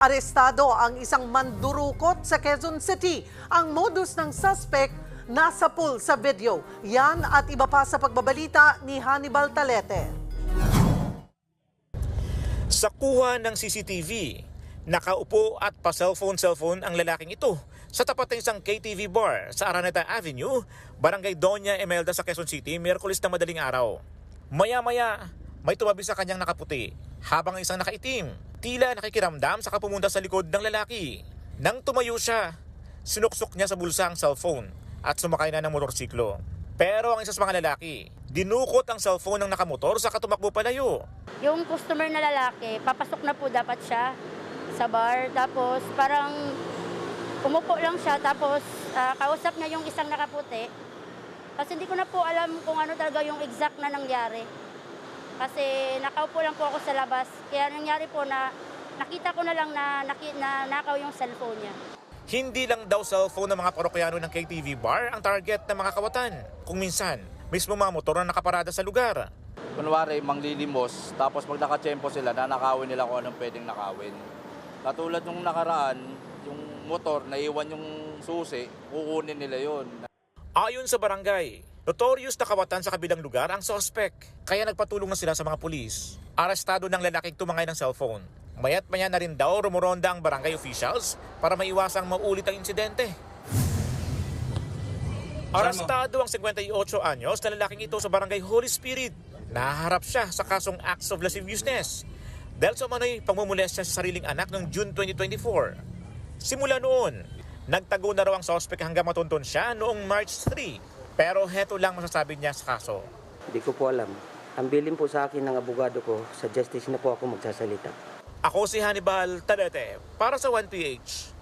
Arestado ang isang mandurukot sa Quezon City. Ang modus ng suspect nasa pool sa video. Yan at iba pa sa pagbabalita ni Hannibal Talete. Sa kuha ng CCTV, nakaupo at pa-cellphone ang lalaking ito sa tapat ng isang KTV bar sa Araneta Avenue, Barangay Doña Imelda sa Quezon City, Miyerkules na madaling araw. Maya-maya, may tumabi sa kanyang nakaputi habang ang isang nakaitim tila nakikiramdam sa pumunta sa likod ng lalaki. Nang tumayo siya, sinuksok niya sa bulsa ang cellphone at sumakay na ng motorsiklo. Pero ang isa sa mga lalaki, dinukot ang cellphone ng nakamotor sa tumakbo palayo. Yung customer na lalaki, papasok na po dapat siya sa bar. Tapos parang umupo lang siya. Tapos kausap niya yung isang nakaputi. Kasi hindi ko na po alam kung ano talaga yung exact na nangyari. Kasi nakaupo lang po ako sa labas. Kaya nangyari po na nakita ko na lang na nakaw yung cellphone niya. Hindi lang daw cellphone ng mga parokyano ng KTV bar ang target ng mga kawatan. Kung minsan, mismo mga motor na nakaparada sa lugar. Kunwari, manglilimos, tapos pag nakatsyempo sila, nanakawin nila kung anong pwedeng nakawin. Katulad nung nakaraan, yung motor, naiwan yung susi, kukunin nila yon. Ayon sa barangay, notorious na kawatan sa kabilang lugar ang suspect. Kaya nagpatulong na sila sa mga pulis. Arestado ng lalaking tumangay ng cellphone. Mayat-maya na rin daw rumuronda ang barangay officials para maiwasang maulit ang insidente. Arestado ang 58 anyos na lalaking ito sa barangay Holy Spirit. Naharap siya sa kasong acts of lasciviousness dahil sa umano'y pagmumulestya sa sariling anak noong June 2024. Simula noon, nagtago na raw ang suspect hanggang matuntun siya noong March 3. Pero heto lang masasabi niya sa kaso. Hindi ko po alam. Ang bilin po sa akin ng abogado ko, sa justice na po ako magsasalita. Ako si Hannibal Talete para sa 1PH.